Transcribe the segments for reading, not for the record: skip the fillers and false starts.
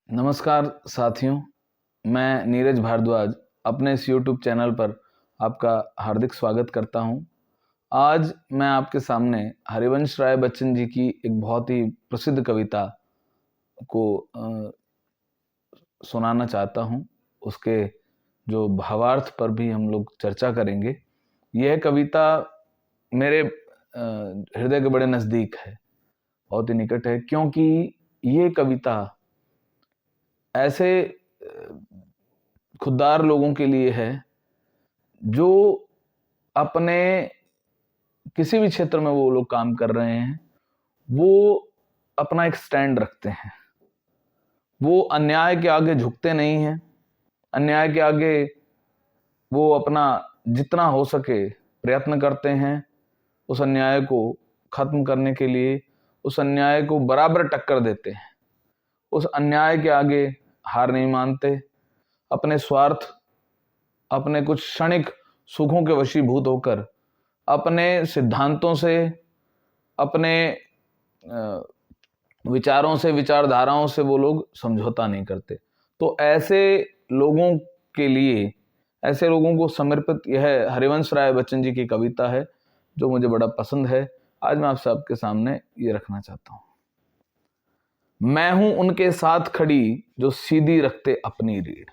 नमस्कार साथियों, मैं नीरज भारद्वाज अपने इस YouTube चैनल पर आपका हार्दिक स्वागत करता हूं। आज मैं आपके सामने हरिवंश राय बच्चन जी की एक बहुत ही प्रसिद्ध कविता को सुनाना चाहता हूं। उसके जो भावार्थ पर भी हम लोग चर्चा करेंगे। यह कविता मेरे हृदय के बड़े नज़दीक है, बहुत ही निकट है, क्योंकि ये कविता ऐसे खुददार लोगों के लिए है जो अपने किसी भी क्षेत्र में वो लोग काम कर रहे हैं, वो अपना एक स्टैंड रखते हैं। वो अन्याय के आगे झुकते नहीं हैं। अन्याय के आगे वो अपना जितना हो सके प्रयत्न करते हैं उस अन्याय को खत्म करने के लिए। उस अन्याय को बराबर टक्कर देते हैं। उस अन्याय के आगे हार नहीं मानते। अपने स्वार्थ, अपने कुछ क्षणिक सुखों के वशीभूत होकर अपने सिद्धांतों से, अपने विचारों से, विचारधाराओं से वो लोग समझौता नहीं करते। तो ऐसे लोगों के लिए, ऐसे लोगों को समर्पित यह हरिवंश राय बच्चन जी की कविता है, जो मुझे बड़ा पसंद है। आज मैं आप सबके सामने ये रखना चाहता हूं। मैं हूं उनके साथ खड़ी जो सीधी रखते अपनी रीढ़,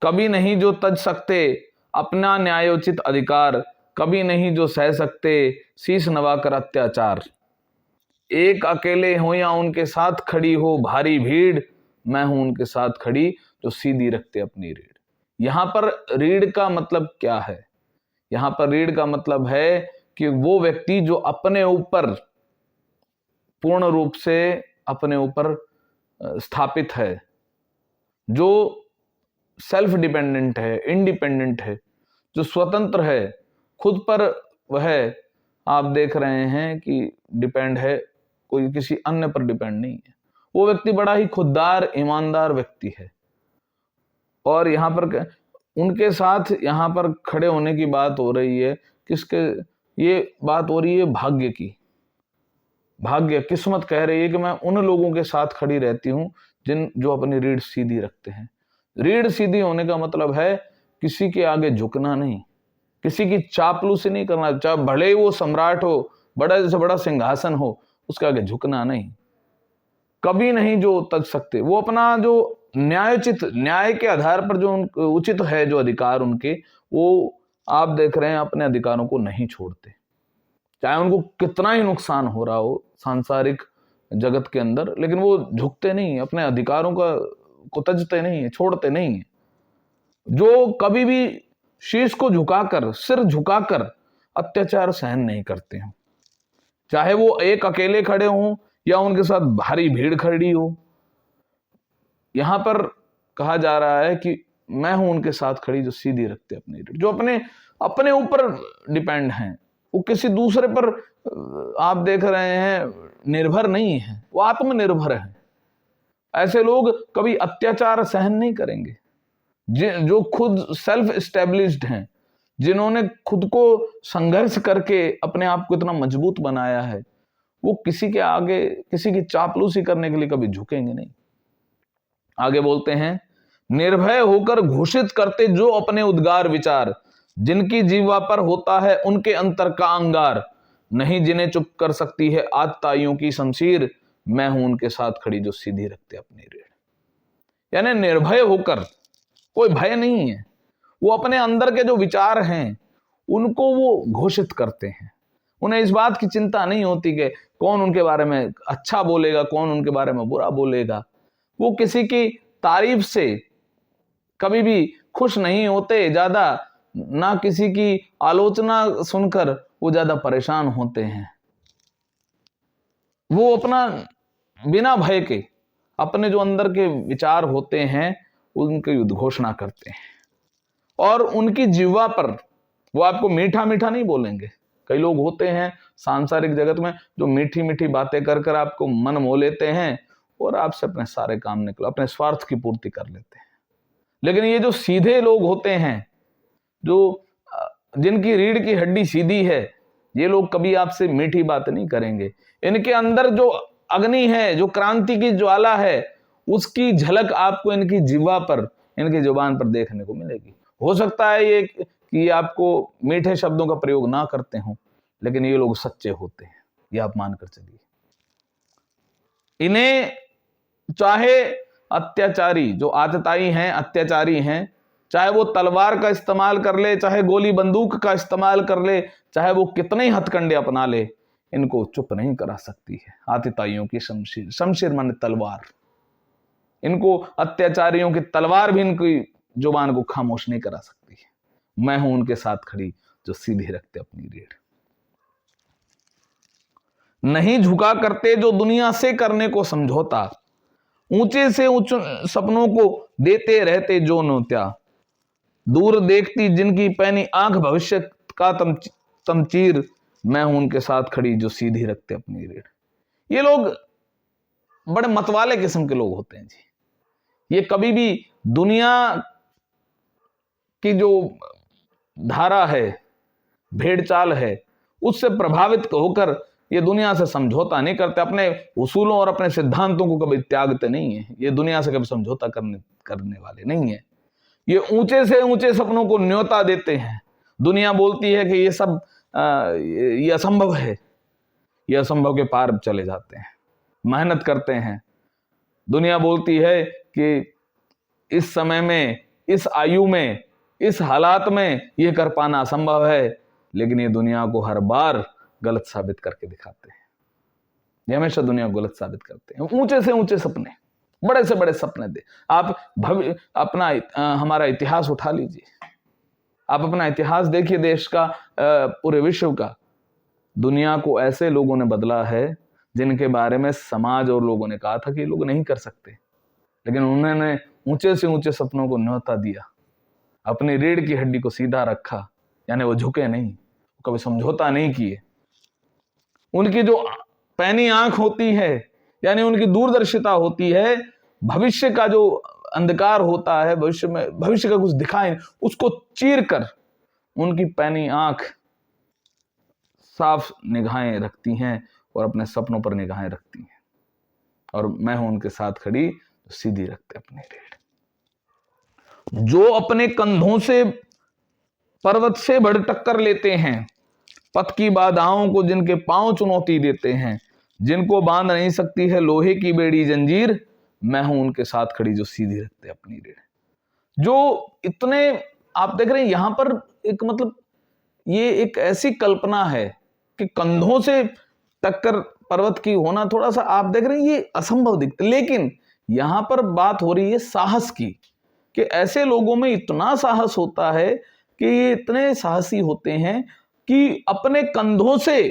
कभी नहीं जो तज सकते अपना न्यायोचित अधिकार, कभी नहीं जो सह सकते शीश नवाकर अत्याचार। एक अकेले हो या उनके साथ खड़ी हो भारी भीड़, मैं हूं उनके साथ खड़ी जो सीधी रखते अपनी रीढ़। यहां पर रीढ़ का मतलब क्या है? यहां पर रीढ़ का मतलब है कि वो व्यक्ति जो अपने ऊपर पूर्ण रूप से अपने ऊपर स्थापित है, जो सेल्फ डिपेंडेंट है, इंडिपेंडेंट है, जो स्वतंत्र है, खुद पर वह आप देख रहे हैं कि डिपेंड है, कोई किसी अन्य पर डिपेंड नहीं है। वो व्यक्ति बड़ा ही खुददार, ईमानदार व्यक्ति है। और यहाँ पर उनके साथ यहाँ पर खड़े होने की बात हो रही है। किसके? ये बात हो रही है भाग्य की। भाग्य, किस्मत कह रही है कि मैं उन लोगों के साथ खड़ी रहती हूं जो अपनी रीढ़ सीधी रखते हैं। रीढ़ सीधी होने का मतलब है किसी के आगे झुकना नहीं, किसी की चापलूसी नहीं करना। चाहे भले ही वो सम्राट हो, बड़ा से बड़ा सिंहासन हो, उसके आगे झुकना नहीं। कभी नहीं जो तज सकते, वो अपना जो न्यायोचित, न्याय के आधार पर जो उचित है, जो अधिकार उनके, वो आप देख रहे हैं अपने अधिकारों को नहीं छोड़ते। चाहे उनको कितना ही नुकसान हो रहा हो सांसारिक जगत के अंदर, लेकिन वो झुकते नहीं, अपने अधिकारों को तजते नहीं है, छोड़ते नहीं है। जो कभी भी शीश को झुकाकर, सिर झुकाकर अत्याचार सहन नहीं करते हैं, चाहे वो एक अकेले खड़े हों या उनके साथ भारी भीड़ खड़ी हो। यहां पर कहा जा रहा है कि मैं हूं उनके साथ खड़ी जो सीधी रखते अपनी रीढ़, जो अपने ऊपर डिपेंड हैं। वो किसी दूसरे पर आप देख रहे हैं निर्भर नहीं है, वो आत्मनिर्भर है। ऐसे लोग कभी अत्याचार सहन नहीं करेंगे। जो खुद सेल्फ एस्टेब्लिश्ड हैं, जिन्होंने खुद को संघर्ष करके अपने आप को इतना मजबूत बनाया है, वो किसी के आगे, किसी की चापलूसी करने के लिए कभी झुकेंगे नहीं। आगे बोलते हैं, निर्भय होकर घोषित करते जो अपने उद्गार विचार, जिनकी जीवा पर होता है उनके अंतर का अंगार, नहीं जिन्हें चुप कर सकती है आतताइयों की शमशीर, मैं हूं उनके साथ खड़ी जो सीधी रखते अपनी रीढ़। यानी निर्भय होकर, कोई भय नहीं है, वो अपने अंदर के जो विचार हैं उनको वो घोषित करते हैं। उन्हें इस बात की चिंता नहीं होती कि कौन उनके बारे में अच्छा बोलेगा, कौन उनके बारे में बुरा बोलेगा। वो किसी की तारीफ से कभी भी खुश नहीं होते ज्यादा, ना किसी की आलोचना सुनकर वो ज्यादा परेशान होते हैं। वो अपना बिना भय के अपने जो अंदर के विचार होते हैं उनकी उद्घोषणा करते हैं। और उनकी जिह्वा पर वो आपको मीठा मीठा नहीं बोलेंगे। कई लोग होते हैं सांसारिक जगत में जो मीठी मीठी बातें कर कर आपको मन मोह लेते हैं और आपसे अपने सारे काम निकलो, अपने स्वार्थ की पूर्ति कर लेते हैं। लेकिन ये जो सीधे लोग होते हैं, जो जिनकी रीढ़ की हड्डी सीधी है, ये लोग कभी आपसे मीठी बात नहीं करेंगे। इनके अंदर जो अग्नि है, जो क्रांति की ज्वाला है, उसकी झलक आपको इनकी जिह्वा पर, इनकी जुबान पर देखने को मिलेगी। हो सकता है ये कि आपको मीठे शब्दों का प्रयोग ना करते हों, लेकिन ये लोग सच्चे होते हैं, ये आप मानकर चलिए। इन्हें चाहे अत्याचारी जो आतताई हैं, अत्याचारी हैं, चाहे वो तलवार का इस्तेमाल कर ले, चाहे गोली बंदूक का इस्तेमाल कर ले, चाहे वो कितने ही हथकंडे अपना ले, इनको चुप नहीं करा सकती है आतताइयों की शमशीर। शमशीर माने तलवार। इनको अत्याचारियों की तलवार भी इनकी जुबान को खामोश नहीं करा सकती है। मैं हूं उनके साथ खड़ी जो सीधे रखते अपनी रीढ़। नहीं झुका करते जो दुनिया से करने को समझौता, ऊंचे से ऊंचे सपनों को देते रहते जो न्योता, दूर देखती जिनकी पैनी आंख भविष्य का तमचीर, मैं हूं उनके साथ खड़ी जो सीधी रखते अपनी रीढ़। ये लोग बड़े मतवाले किस्म के लोग होते हैं जी। ये कभी भी दुनिया की जो धारा है, भेड़ चाल है, उससे प्रभावित होकर ये दुनिया से समझौता नहीं करते। अपने उसूलों और अपने सिद्धांतों को कभी त्यागते नहीं है। ये दुनिया से कभी समझौता करने वाले नहीं है। ये ऊंचे से ऊंचे सपनों को न्योता देते हैं। दुनिया बोलती है कि ये सब ये असंभव है, ये असंभव के पार चले जाते हैं, मेहनत करते हैं। दुनिया बोलती है कि इस समय में, इस आयु में, इस हालात में ये कर पाना असंभव है, लेकिन ये दुनिया को हर बार गलत साबित करके दिखाते हैं। ये हमेशा दुनिया को गलत साबित करते हैं। ऊंचे से ऊंचे सपने, बड़े से बड़े सपने दे। आप अपना हमारा इतिहास उठा लीजिए, आप अपना इतिहास देखिए, देश का, पूरे विश्व का। दुनिया को ऐसे लोगों ने बदला है जिनके बारे में समाज और लोगों ने कहा था कि ये लोग नहीं कर सकते, लेकिन उन्होंने ऊंचे से ऊंचे सपनों को न्योता दिया, अपनी रीढ़ की हड्डी को सीधा रखा, यानी वो झुके नहीं, कभी समझौता नहीं किए। उनकी जो पैनी आंख होती है, यानी उनकी दूरदर्शिता होती है, भविष्य का जो अंधकार होता है, भविष्य का कुछ दिखाए, उसको चीर कर उनकी पैनी आंख साफ निगाहें रखती हैं और अपने सपनों पर निगाहें रखती हैं। और मैं हूं उनके साथ खड़ी तो सीधी रखते अपनी रीढ़। जो अपने कंधों से पर्वत से बढ़ टक्कर लेते हैं, पथ की बाधाओं को जिनके पांव चुनौती देते हैं, जिनको बांध नहीं सकती है लोहे की बेड़ी जंजीर, मैं हूं उनके साथ खड़ी जो सीधी रखते अपनी रीढ़। जो इतने आप देख रहे हैं यहां पर एक मतलब ये एक ऐसी कल्पना है कि कंधों से टक्कर पर्वत की होना, थोड़ा सा आप देख रहे हैं ये असंभव दिखता, लेकिन यहां पर बात हो रही है साहस की, कि ऐसे लोगों में इतना साहस होता है कि ये इतने साहसी होते हैं कि अपने कंधों से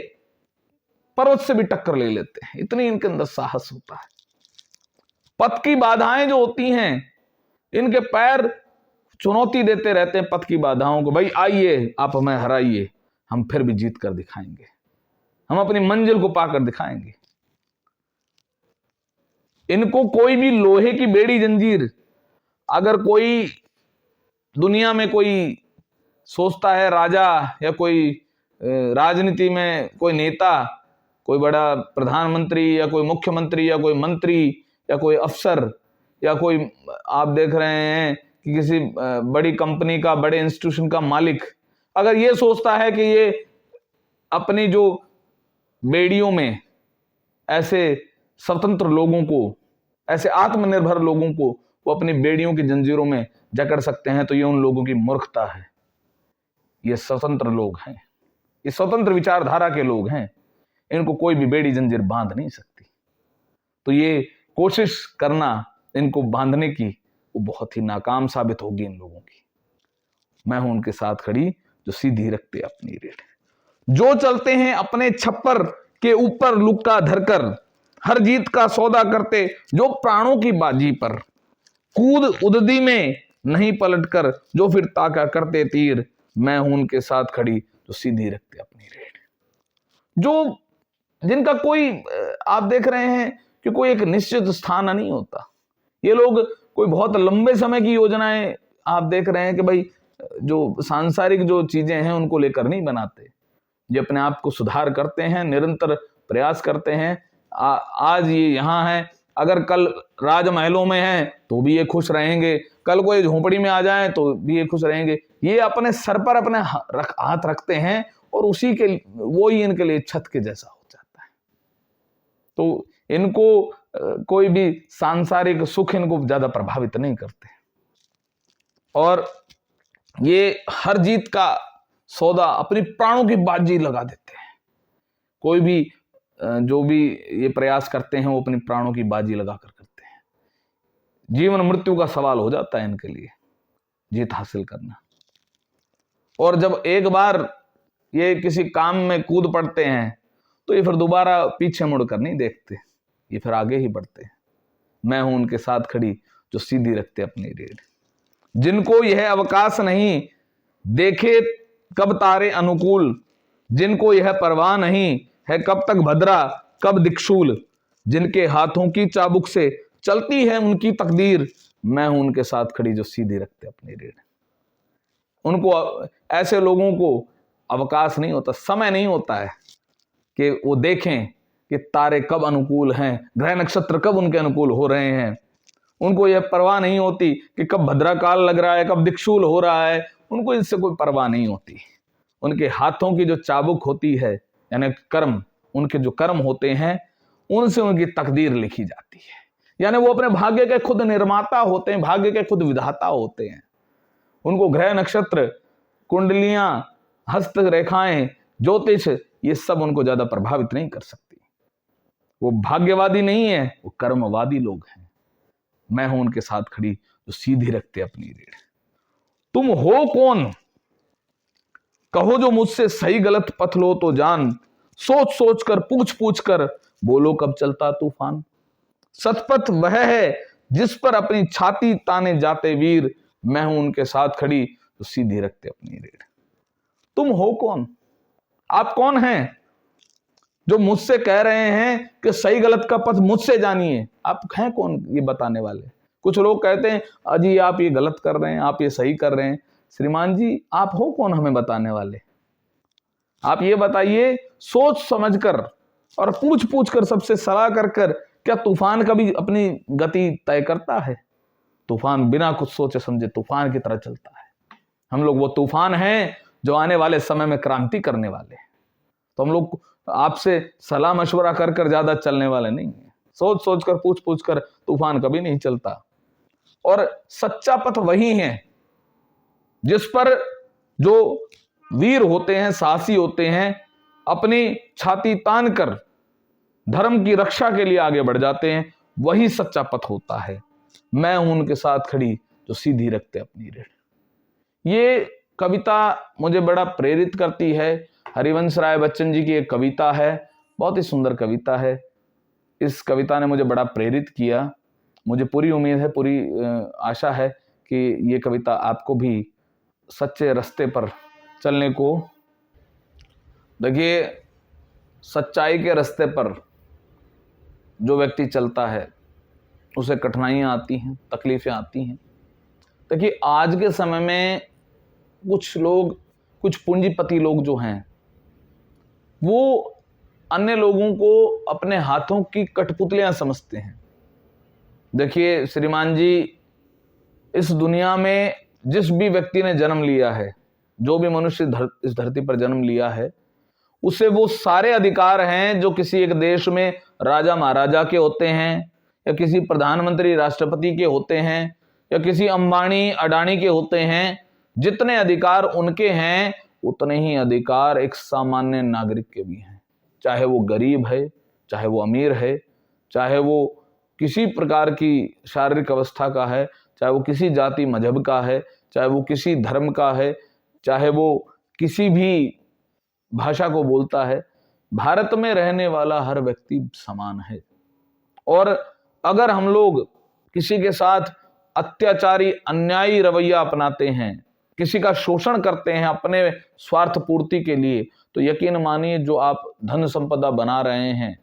पर्वत से भी टक्कर ले लेते हैं, इतनी इनके अंदर साहस होता है। पथ की बाधाएं जो होती हैं, इनके पैर चुनौती देते रहते हैं पथ की बाधाओं को, भाई आइए आप हमें हराइए, हम फिर भी जीत कर दिखाएंगे, हम अपनी मंजिल को पाकर दिखाएंगे। इनको कोई भी लोहे की बेड़ी जंजीर, अगर कोई दुनिया में कोई सोचता है, राजा या कोई राजनीति में कोई नेता, कोई बड़ा प्रधानमंत्री या कोई मुख्यमंत्री या कोई मंत्री या कोई अफसर या कोई आप देख रहे हैं कि किसी बड़ी कंपनी का, बड़े इंस्टीट्यूशन का मालिक, अगर ये सोचता है कि ये अपनी जो बेड़ियों में ऐसे स्वतंत्र लोगों को, ऐसे आत्मनिर्भर लोगों को वो अपनी बेड़ियों की जंजीरों में जकड़ सकते हैं, तो ये उन लोगों की मूर्खता है। ये स्वतंत्र लोग हैं, ये स्वतंत्र विचारधारा के लोग हैं, इनको कोई भी बेड़ी जंजीर बांध नहीं सकती। तो ये कोशिश करना इनको बांधने की वो बहुत ही नाकाम साबित होगी इन लोगों की। मैं हूं उनके साथ खड़ी जो सीधी रखते अपनी रीढ़। जो चलते हैं अपने छप्पर के ऊपर लुक्का धरकर, हर जीत का सौदा करते जो प्राणों की बाजी पर, कूद उददी में नहीं पलटकर जो फिर ताका करते तीर, मैं हूं उनके साथ खड़ी जो सीधी रखते अपनी रीढ़। जो जिनका कोई आप देख रहे हैं कि कोई एक निश्चित स्थान नहीं होता, ये लोग कोई बहुत लंबे समय की योजनाएं आप देख रहे हैं कि भाई जो सांसारिक जो चीजें हैं उनको लेकर नहीं बनाते, ये अपने आप को सुधार करते हैं, निरंतर प्रयास करते हैं। आज ये यहाँ है, अगर कल राजमहलों में हैं तो भी ये खुश रहेंगे, कल कोई झोपड़ी में आ जाए तो भी ये खुश रहेंगे। ये अपने सर पर अपने हाथ रखते हैं और उसी के वो ही इनके लिए छत के जैसा हो जाता है। तो इनको कोई भी सांसारिक सुख इनको ज्यादा प्रभावित नहीं करते और ये हर जीत का सौदा अपनी प्राणों की बाजी लगा देते हैं। कोई भी जो भी ये प्रयास करते हैं वो अपनी प्राणों की बाजी लगाकर करते हैं। जीवन मृत्यु का सवाल हो जाता है इनके लिए जीत हासिल करना। और जब एक बार ये किसी काम में कूद पड़ते हैं तो ये फिर दोबारा पीछे मुड़कर नहीं देखते, ये फिर आगे ही बढ़ते हैं। मैं हूं उनके साथ खड़ी जो सीधी रखते अपनी रेड। जिनको यह अवकाश नहीं देखे कब तारे अनुकूल, जिनको यह परवाह नहीं है कब तक भद्रा कब दिक्शूल, जिनके हाथों की चाबुक से चलती है उनकी तकदीर, मैं हूं उनके साथ खड़ी जो सीधी रखते अपनी रेड। उनको, ऐसे लोगों को अवकाश नहीं होता, समय नहीं होता है कि वो देखें कि तारे कब अनुकूल हैं, ग्रह नक्षत्र कब उनके अनुकूल हो रहे हैं। उनको यह परवाह नहीं होती कि कब भद्रा काल लग रहा है, कब दिक्शूल हो रहा है, उनको इससे कोई परवाह नहीं होती। उनके हाथों की जो चाबुक होती है यानी कर्म, उनके जो कर्म होते हैं उनसे उनकी तकदीर लिखी जाती है। यानी वो अपने भाग्य के खुद निर्माता होते हैं, भाग्य के खुद विधाता होते हैं। उनको ग्रह नक्षत्र, कुंडलियां, हस्त रेखाएं, ज्योतिष, ये सब उनको ज्यादा प्रभावित नहीं कर सकती। वो भाग्यवादी नहीं है, वो कर्मवादी लोग हैं। मैं हूं उनके साथ खड़ी जो सीधी रखते अपनी रेड। तुम हो कौन कहो जो मुझसे सही गलत पथ लो तो जान, सोच सोच कर पूछ पूछ कर बोलो कब चलता तूफान। सतपथ वह है जिस पर अपनी छाती ताने जाते वीर, मैं हूं उनके साथ खड़ी जो सीधी रखते अपनी रेड। तुम हो कौन, आप कौन हैं जो मुझसे कह रहे हैं कि सही गलत का पथ मुझसे जानिए। आप हैं कौन ये बताने वाले। कुछ लोग कहते हैं अजी आप ये गलत कर रहे हैं, आप ये सही कर रहे हैं। श्रीमान जी आप हो कौन हमें बताने वाले। आप ये बताइए सोच समझकर और पूछ पूछ कर सबसे सलाह कर कर, क्या तूफान कभी अपनी गति तय करता है। तूफान बिना कुछ सोचे समझे तूफान की तरह चलता है। हम लोग वो तूफान हैं जो आने वाले समय में क्रांति करने वाले हैं। तो हम लोग आपसे सलाह मशवरा कर कर ज्यादा चलने वाले नहीं है। सोच सोच कर पूछ पूछ कर तूफान कभी नहीं चलता। और सच्चा पथ वही है जिस पर जो वीर होते हैं, साहसी होते हैं, अपनी छाती तान कर धर्म की रक्षा के लिए आगे बढ़ जाते हैं, वही सच्चा पथ होता है। मैं हूं उनके साथ खड़ी जो सीधी रखते अपनी रेड। ये कविता मुझे बड़ा प्रेरित करती है। हरिवंश राय बच्चन जी की एक कविता है, बहुत ही सुंदर कविता है। इस कविता ने मुझे बड़ा प्रेरित किया। मुझे पूरी उम्मीद है, पूरी आशा है कि ये कविता आपको भी सच्चे रास्ते पर चलने को। देखिए, सच्चाई के रास्ते पर जो व्यक्ति चलता है उसे कठिनाइयां आती हैं, तकलीफें आती हैं। देखिए, आज के समय में कुछ लोग, कुछ पूंजीपति लोग जो हैं, वो अन्य लोगों को अपने हाथों की कठपुतलियां समझते हैं। देखिए श्रीमान जी, इस दुनिया में जिस भी व्यक्ति ने जन्म लिया है, जो भी मनुष्य इस धरती पर जन्म लिया है, उसे वो सारे अधिकार हैं जो किसी एक देश में राजा महाराजा के होते हैं, या किसी प्रधानमंत्री राष्ट्रपति के होते हैं, या किसी अंबानी अडानी के होते हैं। जितने अधिकार उनके हैं उतने ही अधिकार एक सामान्य नागरिक के भी हैं। चाहे वो गरीब है, चाहे वो अमीर है, चाहे वो किसी प्रकार की शारीरिक अवस्था का है, चाहे वो किसी जाति मजहब का है, चाहे वो किसी धर्म का है, चाहे वो किसी भी भाषा को बोलता है। भारत में रहने वाला हर व्यक्ति समान है। और अगर हम लोग किसी के साथ अत्याचारी अन्यायी रवैया अपनाते हैं, किसी का शोषण करते हैं अपने स्वार्थ पूर्ति के लिए, तो यकीन मानिए जो आप धन संपदा बना रहे हैं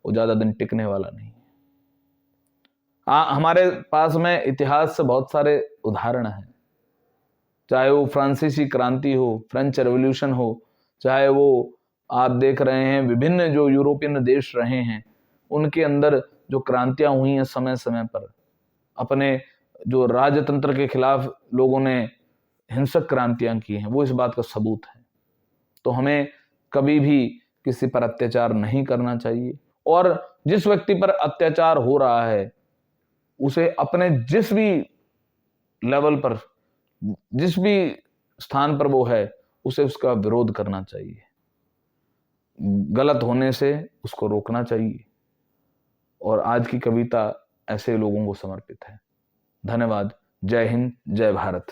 वो ज्यादा दिन टिकने वाला नहीं है। हमारे पास में इतिहास से बहुत सारे उदाहरण हैं, चाहे वो फ्रांसीसी क्रांति हो, फ्रेंच रेवोल्यूशन हो, चाहे वो आप देख रहे हैं विभिन्न जो यूरोपियन देश रहे हैं, उनके अंदर जो क्रांतियां हुई हैं समय समय पर, अपने जो राजतंत्र के खिलाफ लोगों ने हिंसक क्रांतियां की हैं, वो इस बात का सबूत है। तो हमें कभी भी किसी पर अत्याचार नहीं करना चाहिए, और जिस व्यक्ति पर अत्याचार हो रहा है उसे अपने जिस भी लेवल पर, जिस भी स्थान पर वो है, उसे उसका विरोध करना चाहिए, गलत होने से उसको रोकना चाहिए। और आज की कविता ऐसे लोगों को समर्पित है। धन्यवाद। जय हिंद, जय भारत।